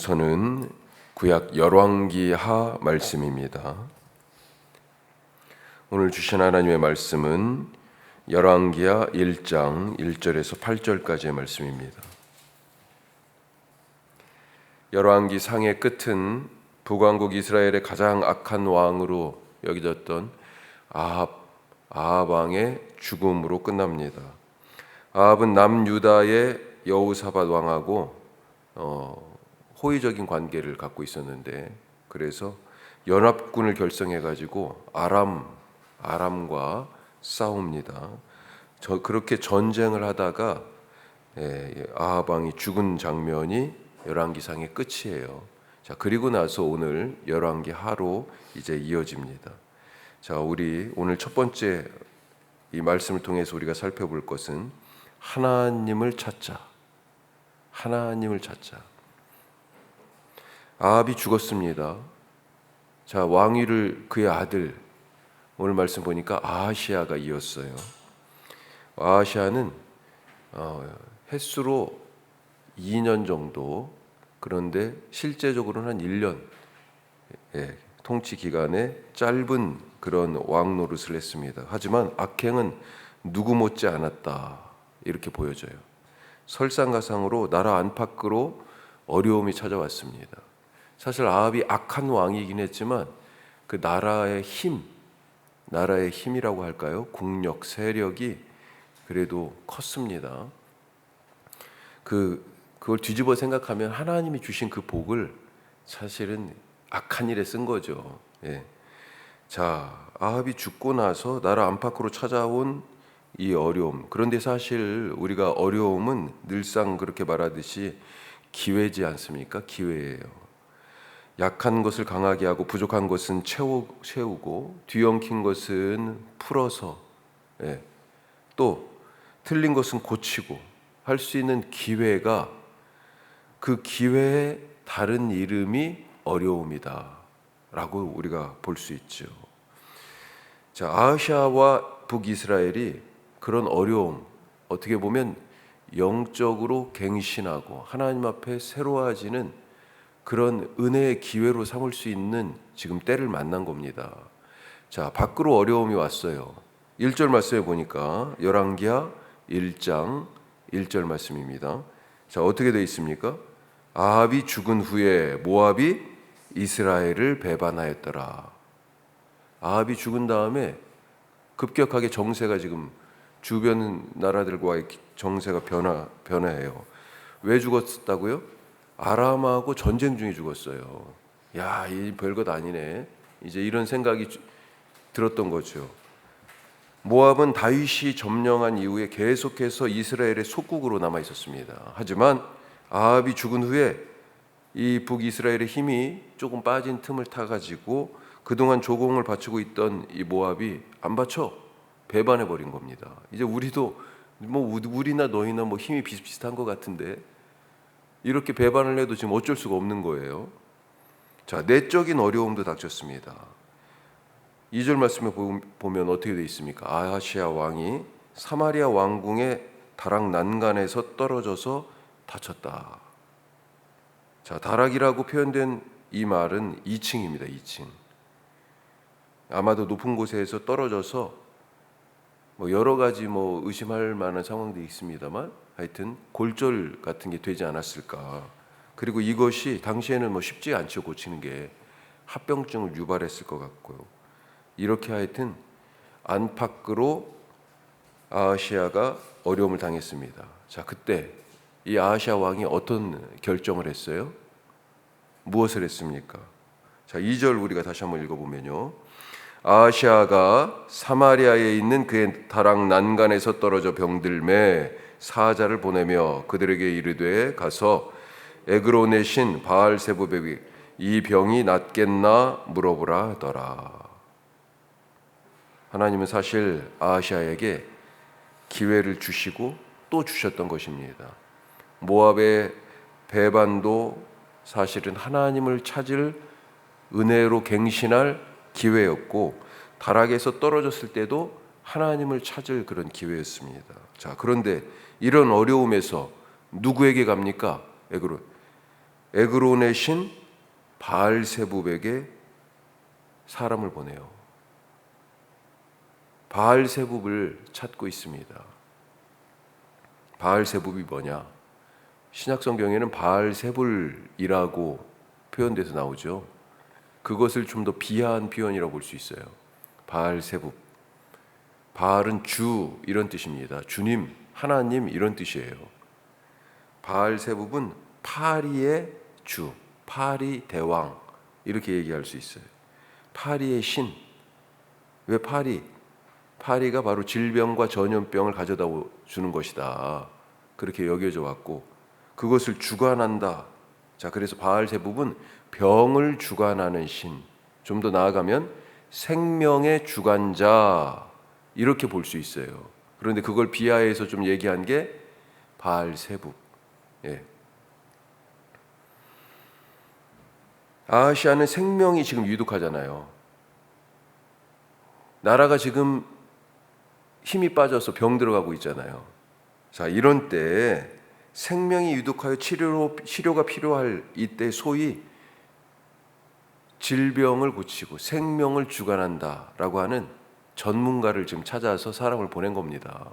우선은 구약 열왕기하 말씀입니다. 오늘 주신 하나님의 말씀은 열왕기하 1장 1절에서 8절까지의 말씀입니다. 열왕기 상의 끝은 북왕국 이스라엘의 가장 악한 왕으로 여겨졌던 아합 왕의 죽음으로 끝납니다. 아합은 남유다의 여호사밧 왕하고 호의적인 관계를 갖고 있었는데, 그래서 연합군을 결성해가지고 아람과 싸웁니다. 그렇게 전쟁을 하다가 아합 왕이 죽은 장면이 열왕기상의 끝이에요. 자, 그리고 나서 오늘 열왕기하로 이제 이어집니다. 자, 우리 오늘 첫 번째 이 말씀을 통해서 우리가 살펴볼 것은 하나님을 찾자. 하나님을 찾자. 아합이 죽었습니다. 자, 왕위를 그의 아들, 오늘 말씀 보니까 아하시아가 이었어요. 아하시아는 횟수로 2년 정도, 그런데 실제적으로는 한 1년 통치 기간에 짧은 그런 왕 노릇을 했습니다. 하지만 악행은 누구 못지 않았다, 이렇게 보여져요. 설상가상으로 나라 안팎으로 어려움이 찾아왔습니다. 사실 아합이 악한 왕이긴 했지만 그 나라의 힘이라고 할까요? 국력, 세력이 그래도 컸습니다. 그걸 뒤집어 생각하면 하나님이 주신 그 복을 사실은 악한 일에 쓴 거죠. 자, 아합이 죽고 나서 나라 안팎으로 찾아온 이 어려움. 그런데 사실 우리가 어려움은 늘상 그렇게 말하듯이 기회지 않습니까? 기회예요. 약한 것을 강하게 하고 부족한 것은 채우고 뒤엉킨 것은 풀어서 또 틀린 것은 고치고 할 수 있는 기회가, 그 기회의 다른 이름이 어려움이다 라고 우리가 볼 수 있죠. 자, 아하시아와 북이스라엘이 그런 어려움, 어떻게 보면 영적으로 갱신하고 하나님 앞에 새로워지는 그런 은혜의 기회로 삼을 수 있는 지금 때를 만난 겁니다. 자, 밖으로 어려움이 왔어요. 1절 말씀에 보니까 열왕기하 1장 1절 말씀입니다. 자, 어떻게 되어 있습니까? 아합이 죽은 후에 모압이 이스라엘을 배반하였더라. 아합이 죽은 다음에 급격하게 정세가 지금 주변 나라들과의 정세가 변화해요. 왜 죽었다고요? 아람하고 전쟁 중에 죽었어요. 야, 이 별것 아니네. 이제 이런 생각이 들었던 거죠. 모압은 다윗이 점령한 이후에 계속해서 이스라엘의 속국으로 남아 있었습니다. 하지만 아합이 죽은 후에 이 북이스라엘의 힘이 조금 빠진 틈을 타가지고 그동안 조공을 바치고 있던 이 모압이 안 바쳐 배반해 버린 겁니다. 이제 우리도 우리나 너희나 힘이 비슷비슷한 것 같은데 이렇게 배반을 해도 지금 어쩔 수가 없는 거예요. 자, 내적인 어려움도 닥쳤습니다. 2절 말씀에 보면 어떻게 되어 있습니까? 아하시아 왕이 사마리아 왕궁의 다락 난간에서 떨어져서 다쳤다. 자, 다락이라고 표현된 이 말은 2층입니다. 2층. 아마도 높은 곳에서 떨어져서 여러 가지 의심할 만한 상황도 있습니다만 하여튼 골절 같은 게 되지 않았을까. 그리고 이것이 당시에는 쉽지 않죠. 고치는 게 합병증을 유발했을 것 같고요. 이렇게 하여튼 안팎으로 아하시아가 어려움을 당했습니다. 자, 그때 이 아하시아 왕이 어떤 결정을 했어요? 무엇을 했습니까? 자, 2절 우리가 다시 한번 읽어보면요. 아하시아가 사마리아에 있는 그의 다락 난간에서 떨어져 병들매 사자를 보내며 그들에게 이르되 가서 에그론의 신 바알세부백이 이 병이 낫겠나 물어보라 하더라. 하나님은 사실 아하시아에게 기회를 주시고 또 주셨던 것입니다. 모압의 배반도 사실은 하나님을 찾을 은혜로 갱신할 기회였고, 다락에서 떨어졌을 때도 하나님을 찾을 그런 기회였습니다. 자, 그런데 이런 어려움에서 누구에게 갑니까? 에그론의 신 바알세붑에게 사람을 보내요. 바알세붑을 찾고 있습니다. 바알세붑이 뭐냐? 신약 성경에는 바알세불이라고 표현돼서 나오죠. 그것을 좀 더 비하한 표현이라고 볼 수 있어요. 바알세붑. 바알은 주 이런 뜻입니다. 주님, 하나님 이런 뜻이에요. 바알세붑은 파리의 주, 파리 대왕 이렇게 얘기할 수 있어요. 파리의 신. 왜 파리? 파리가 바로 질병과 전염병을 가져다 주는 것이다. 그렇게 여겨져 왔고 그것을 주관한다. 자, 그래서 바알세붑은 병을 주관하는 신. 좀 더 나아가면 생명의 주관자 이렇게 볼 수 있어요. 그런데 그걸 비하해서 좀 얘기한 게 바알세붑. 예. 아하시아는 생명이 지금 유독하잖아요. 나라가 지금 힘이 빠져서 병 들어가고 있잖아요. 자, 이런 때 생명이 유독하여 치료가 필요할 이때 소위 질병을 고치고 생명을 주관한다라고 하는 전문가를 지금 찾아서 사람을 보낸 겁니다.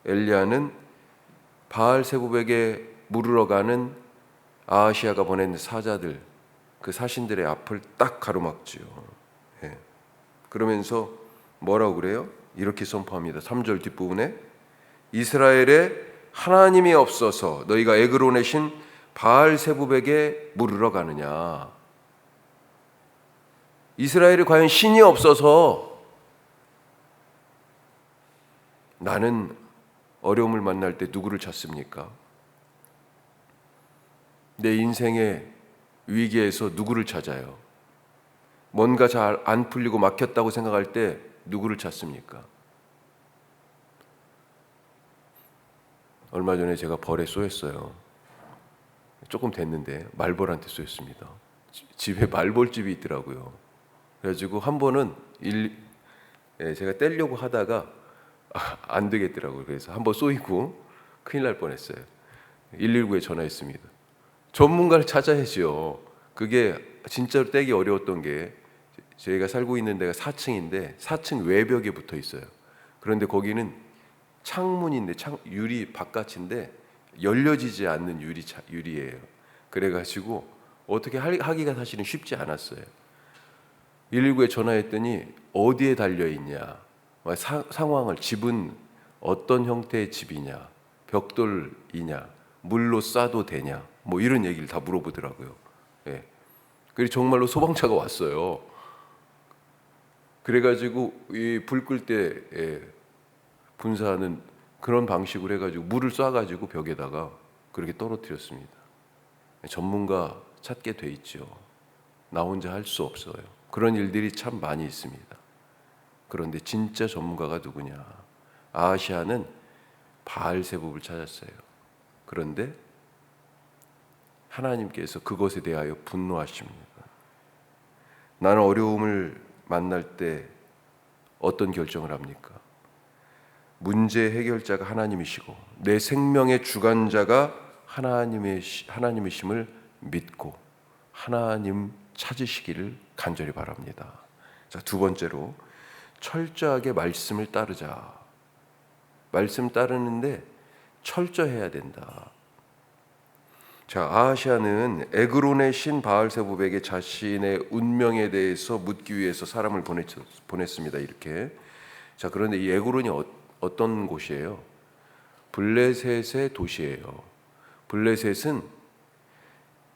엘리야는 바알세붑에게 물으러 가는 아하시아가 보낸 사자들, 그 사신들의 앞을 딱 가로막지요. 예. 그러면서 뭐라고 그래요? 이렇게 선포합니다. 3절 뒷부분에 이스라엘에 하나님이 없어서 너희가 에그론의 신 바알세붑에게 물으러 가느냐. 이스라엘에 과연 신이 없어서 나는 어려움을 만날 때 누구를 찾습니까? 내 인생의 위기에서 누구를 찾아요? 뭔가 잘 안 풀리고 막혔다고 생각할 때 누구를 찾습니까? 얼마 전에 제가 벌에 쏘였어요. 조금 됐는데 말벌한테 쏘였습니다. 집에 말벌집이 있더라고요. 그래가지고 한 번은 제가 떼려고 하다가 안 되겠더라고요. 그래서 한 번 쏘이고 큰일 날 뻔했어요. 119에 전화했습니다. 전문가를 찾아야죠. 그게 진짜로 떼기 어려웠던 게 저희가 살고 있는 데가 4층인데 4층 외벽에 붙어 있어요. 그런데 거기는 창문인데 유리 바깥인데 열려지지 않는 유리예요. 그래가지고 어떻게 하기가 사실은 쉽지 않았어요. 119에 전화했더니 어디에 달려있냐, 상황을, 집은 어떤 형태의 집이냐, 벽돌이냐, 물로 쏴도 되냐, 뭐 이런 얘기를 다 물어보더라고요. 예. 그리고 정말로 소방차가 왔어요. 그래가지고 이 불 끌 때 분사하는 그런 방식으로 해가지고 물을 쏴가지고 벽에다가 그렇게 떨어뜨렸습니다. 전문가 찾게 돼 있죠. 나 혼자 할 수 없어요. 그런 일들이 참 많이 있습니다. 그런데 진짜 전문가가 누구냐? 아하시아는 바알세붑을 찾았어요. 그런데 하나님께서 그것에 대하여 분노하십니다. 나는 어려움을 만날 때 어떤 결정을 합니까? 문제 해결자가 하나님이시고 내 생명의 주관자가 하나님이심을 믿고 하나님 찾으시기를 간절히 바랍니다. 자, 두 번째로 철저하게 말씀을 따르자. 말씀 따르는데 철저해야 된다. 자, 아하시아는 에그론의 신 바알세붑에게 자신의 운명에 대해서 묻기 위해서 사람을 보냈습니다. 이렇게. 자, 그런데 이 에그론이 어떤 곳이에요? 블레셋의 도시예요. 블레셋은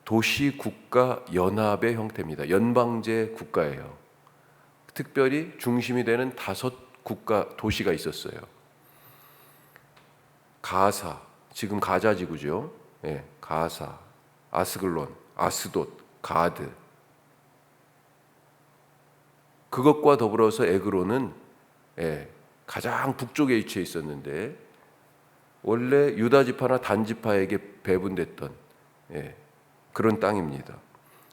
도시 국가 연합의 형태입니다. 연방제 국가예요. 특별히 중심이 되는 5 도시가 있었어요. 가사, 지금 가자 지구죠. 예, 가사, 아스글론, 아스돗, 가드. 그것과 더불어서 에그론은 가장 북쪽에 위치해 있었는데 원래 유다 지파나 단 지파에게 배분됐던 그런 땅입니다.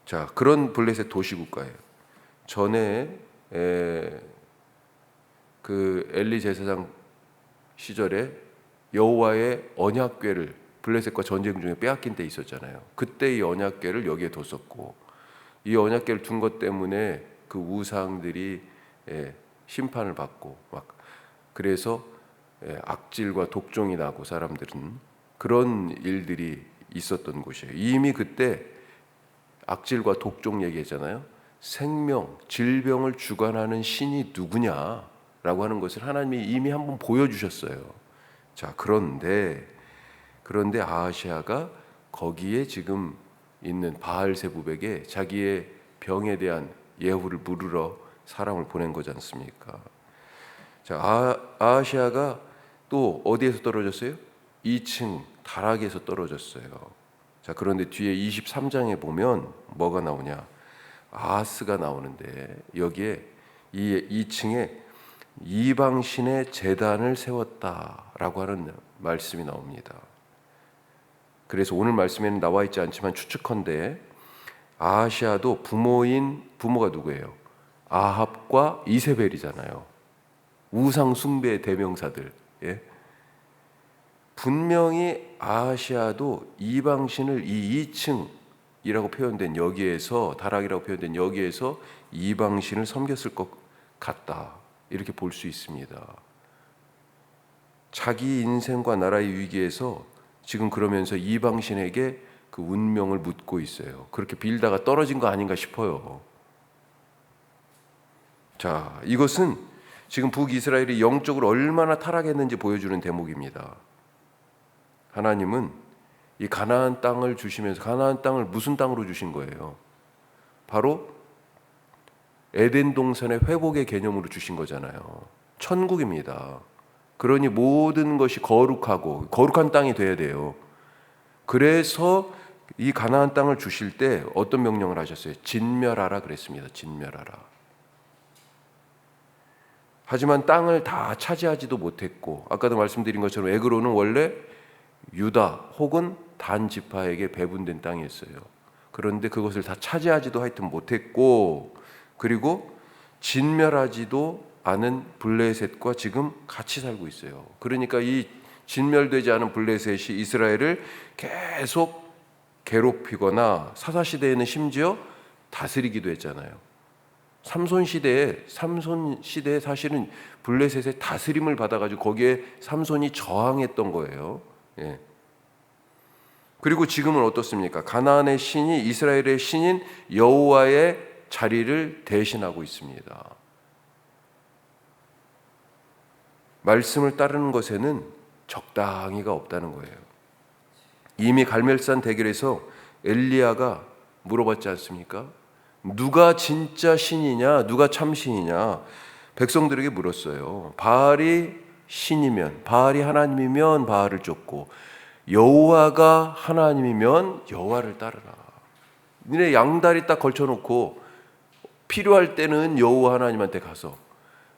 자, 그런 블레셋 도시 국가예요. 전에 그 엘리 제사장 시절에 여호와의 언약궤를 블레셋과 전쟁 중에 빼앗긴 때 있었잖아요. 그때 이 언약궤를 여기에 뒀었고, 이 언약궤를 둔 것 때문에 그 우상들이 심판을 받고 막 그래서 악질과 독종이 나고 사람들은 그런 일들이 있었던 곳이에요. 이미 그때 악질과 독종 얘기했잖아요. 생명, 질병을 주관하는 신이 누구냐라고 하는 것을 하나님이 이미 한번 보여주셨어요. 자, 그런데 아하시아가 거기에 지금 있는 바알세붑에게 자기의 병에 대한 예후를 물으러 사람을 보낸 거지 않습니까? 자, 아하시아가 또 어디에서 떨어졌어요? 2층 다락에서 떨어졌어요. 자, 그런데 뒤에 23장에 보면 뭐가 나오냐? 아하스가 나오는데 여기에 이 2층에 이방신의 제단을 세웠다라고 하는 말씀이 나옵니다. 그래서 오늘 말씀에는 나와 있지 않지만 추측컨대 아하시아도 부모가 누구예요? 아합과 이세벨이잖아요. 우상 숭배의 대명사들. 예? 분명히 아하시아도 이방신을 이 2층이라고 표현된 여기에서, 다락이라고 표현된 여기에서 이방신을 섬겼을 것 같다, 이렇게 볼 수 있습니다. 자기 인생과 나라의 위기에서 지금 그러면서 이방신에게 그 운명을 묻고 있어요. 그렇게 빌다가 떨어진 거 아닌가 싶어요. 자, 이것은 지금 북이스라엘이 영적으로 얼마나 타락했는지 보여주는 대목입니다. 하나님은 이 가나안 땅을 주시면서, 가나안 땅을 무슨 땅으로 주신 거예요? 바로 에덴 동산의 회복의 개념으로 주신 거잖아요. 천국입니다. 그러니 모든 것이 거룩하고 거룩한 땅이 돼야 돼요. 그래서 이 가나안 땅을 주실 때 어떤 명령을 하셨어요? 진멸하라 그랬습니다. 진멸하라. 하지만 땅을 다 차지하지도 못했고, 아까도 말씀드린 것처럼 에그론은 원래 유다 혹은 단 지파에게 배분된 땅이었어요. 그런데 그것을 다 차지하지도 하여튼 못했고, 그리고 진멸하지도 않은 블레셋과 지금 같이 살고 있어요. 그러니까 이 진멸되지 않은 블레셋이 이스라엘을 계속 괴롭히거나 사사시대에는 심지어 다스리기도 했잖아요. 삼손 시대에 사실은 블레셋의 다스림을 받아가지고 거기에 삼손이 저항했던 거예요. 예. 그리고 지금은 어떻습니까? 가나안의 신이 이스라엘의 신인 여호와의 자리를 대신하고 있습니다. 말씀을 따르는 것에는 적당히가 없다는 거예요. 이미 갈멜산 대결에서 엘리야가 물어봤지 않습니까? 누가 진짜 신이냐, 누가 참 신이냐, 백성들에게 물었어요. 바알이 신이면, 바알이 하나님이면 바알을 쫓고, 여호와가 하나님이면 여호와를 따르라. 니네 양다리 딱 걸쳐놓고 필요할 때는 여호와 하나님한테 가서,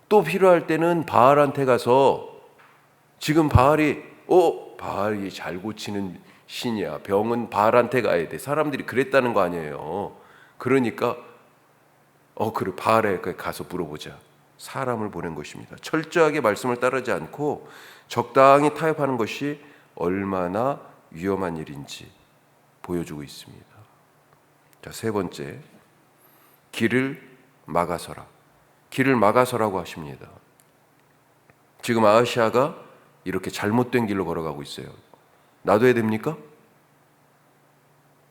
또 필요할 때는 바알한테 가서, 지금 바알이 잘 고치는 신이야, 병은 바알한테 가야 돼, 사람들이 그랬다는 거 아니에요. 그러니까 그래, 바알에 가서 물어보자. 사람을 보낸 것입니다. 철저하게 말씀을 따르지 않고 적당히 타협하는 것이 얼마나 위험한 일인지 보여주고 있습니다. 자, 세 번째, 길을 막아서라. 길을 막아서라고 하십니다. 지금 아하시아가 이렇게 잘못된 길로 걸어가고 있어요. 놔둬야 됩니까?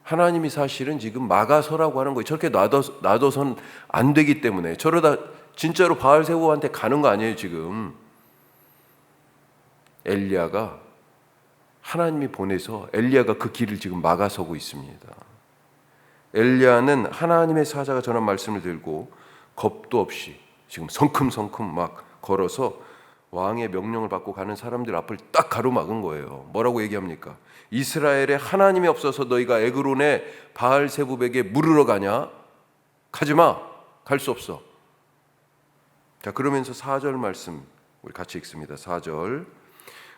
하나님이 사실은 지금 막아서라고 하는 거예요. 저렇게 놔둬선 안 되기 때문에. 저러다 진짜로 바알세우한테 가는 거 아니에요, 지금. 엘리야가, 하나님이 보내서 엘리야가 그 길을 지금 막아서고 있습니다. 엘리야는 하나님의 사자가 전한 말씀을 들고 겁도 없이 지금 성큼성큼 막 걸어서 왕의 명령을 받고 가는 사람들 앞을 딱 가로막은 거예요. 뭐라고 얘기합니까? 이스라엘에 하나님이 없어서 너희가 에그론의 바알세붑에게 물으러 가냐? 가지마. 갈 수 없어. 자, 그러면서 4절 말씀 우리 같이 읽습니다. 4절.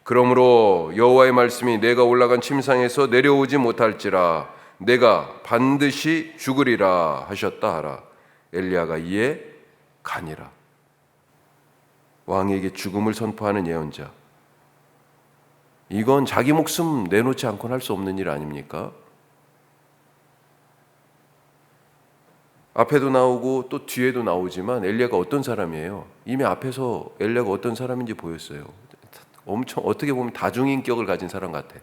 그러므로 여호와의 말씀이 내가 올라간 침상에서 내려오지 못할지라 내가 반드시 죽으리라 하셨다 하라. 엘리야가 이에 가니라. 왕에게 죽음을 선포하는 예언자. 이건 자기 목숨 내놓지 않고는 할 수 없는 일 아닙니까? 앞에도 나오고 또 뒤에도 나오지만 엘리야가 어떤 사람이에요? 이미 앞에서 엘리야가 어떤 사람인지 보였어요. 엄청 어떻게 보면 다중인격을 가진 사람 같아.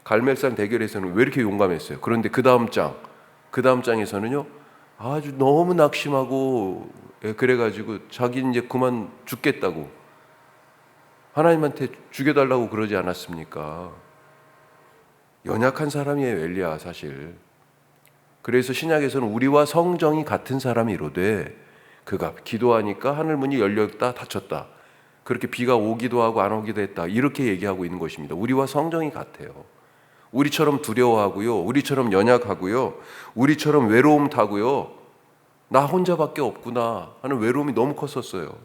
갈멜산 대결에서는 왜 이렇게 용감했어요? 그런데 그 다음 장에서는요, 아주 너무 낙심하고, 그래가지고 자기는 이제 그만 죽겠다고 하나님한테 죽여달라고 그러지 않았습니까? 연약한 사람이에요, 엘리야 사실. 그래서 신약에서는 우리와 성정이 같은 사람이 이로되 그가 기도하니까 하늘 문이 열렸다 닫혔다. 그렇게 비가 오기도 하고 안 오기도 했다. 이렇게 얘기하고 있는 것입니다. 우리와 성정이 같아요. 우리처럼 두려워하고요. 우리처럼 연약하고요. 우리처럼 외로움 타고요. 나 혼자밖에 없구나 하는 외로움이 너무 컸었어요.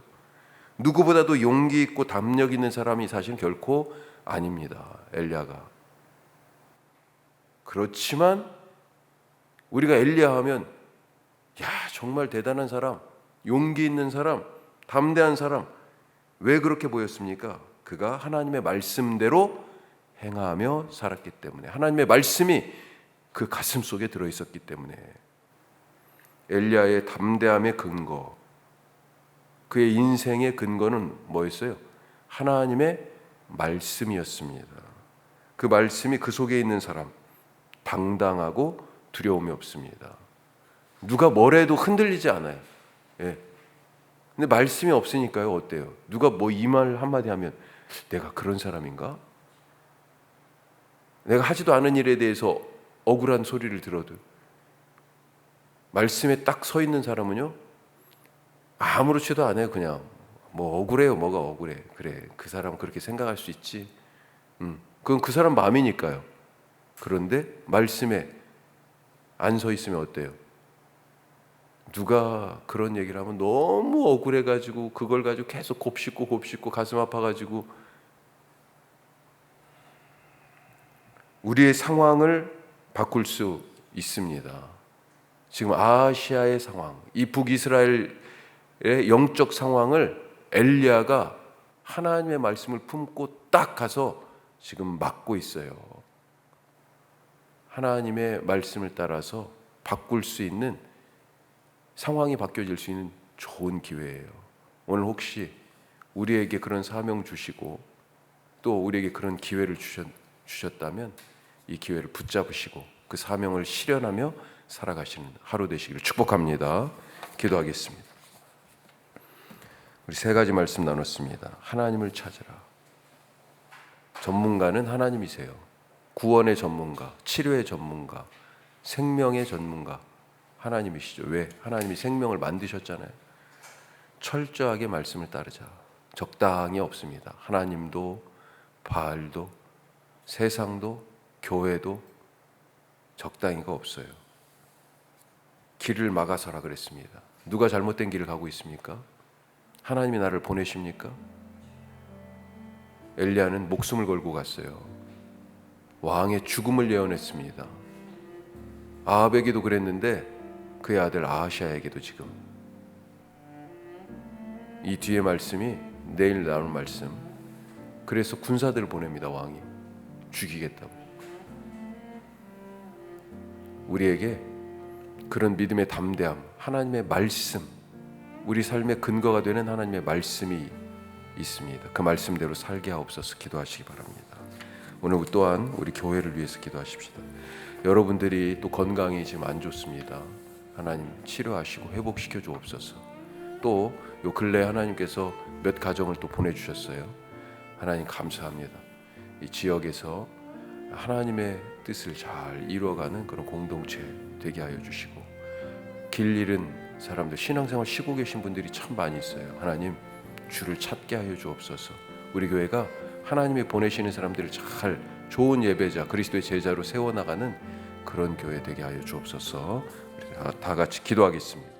누구보다도 용기 있고 담력 있는 사람이 사실 결코 아닙니다. 엘리야가. 그렇지만 우리가 엘리야 하면 야 정말 대단한 사람, 용기 있는 사람, 담대한 사람. 왜 그렇게 보였습니까? 그가 하나님의 말씀대로 행하며 살았기 때문에, 하나님의 말씀이 그 가슴 속에 들어있었기 때문에. 엘리야의 담대함의 근거, 그의 인생의 근거는 뭐였어요? 하나님의 말씀이었습니다. 그 말씀이 그 속에 있는 사람, 당당하고 두려움이 없습니다. 누가 뭐래도 흔들리지 않아요. 예. 근데 말씀이 없으니까요, 어때요? 누가 뭐 이 말 한마디 하면 내가 그런 사람인가? 내가 하지도 않은 일에 대해서 억울한 소리를 들어도 말씀에 딱 서 있는 사람은요, 아무렇지도 않아요. 그냥 뭐 억울해요. 뭐가 억울해. 그래, 그 사람은 그렇게 생각할 수 있지. 그건 그 사람 마음이니까요. 그런데 말씀에 안 서 있으면 어때요? 누가 그런 얘기를 하면 너무 억울해가지고 그걸 가지고 계속 곱씹고 가슴 아파가지고 우리의 상황을 바꿀 수 있습니다. 지금 아시아의 상황, 이 북이스라엘의 영적 상황을 엘리야가 하나님의 말씀을 품고 딱 가서 지금 막고 있어요. 하나님의 말씀을 따라서 바꿀 수 있는, 상황이 바뀌어질 수 있는 좋은 기회예요. 오늘 혹시 우리에게 그런 사명 주시고 또 우리에게 그런 기회를 주셨다면 이 기회를 붙잡으시고 그 사명을 실현하며 살아가시는 하루 되시기를 축복합니다. 기도하겠습니다. 우리 세 가지 말씀 나눴습니다. 하나님을 찾으라. 전문가는 하나님이세요. 구원의 전문가, 치료의 전문가, 생명의 전문가 하나님이시죠. 왜? 하나님이 생명을 만드셨잖아요. 철저하게 말씀을 따르자. 적당히 없습니다. 하나님도 바알도 세상도 교회도 적당히가 없어요. 길을 막아서라 그랬습니다. 누가 잘못된 길을 가고 있습니까? 하나님이 나를 보내십니까? 엘리야는 목숨을 걸고 갔어요. 왕의 죽음을 예언했습니다. 아합에게도 그랬는데 그의 아들 아하시아에게도 지금. 이 뒤에 말씀이 내일 나올 말씀. 그래서 군사들을 보냅니다. 왕이 죽이겠다고. 우리에게 그런 믿음의 담대함, 하나님의 말씀, 우리 삶의 근거가 되는 하나님의 말씀이 있습니다. 그 말씀대로 살게 하옵소서. 기도하시기 바랍니다. 오늘 또한 우리 교회를 위해서 기도하십시다. 여러분들이 또 건강이 지금 안 좋습니다. 하나님 치료하시고 회복시켜 주옵소서. 또 요 근래 하나님께서 몇 가정을 또 보내주셨어요. 하나님 감사합니다. 이 지역에서 하나님의 뜻을 잘 이루어가는 그런 공동체 되게 하여 주시고, 길 잃은 사람들, 신앙생활 쉬고 계신 분들이 참 많이 있어요. 하나님 주를 찾게 하여 주옵소서. 우리 교회가 하나님이 보내시는 사람들을 잘 좋은 예배자, 그리스도의 제자로 세워나가는 그런 교회 되게 하여 주옵소서. 우리 다 같이 기도하겠습니다.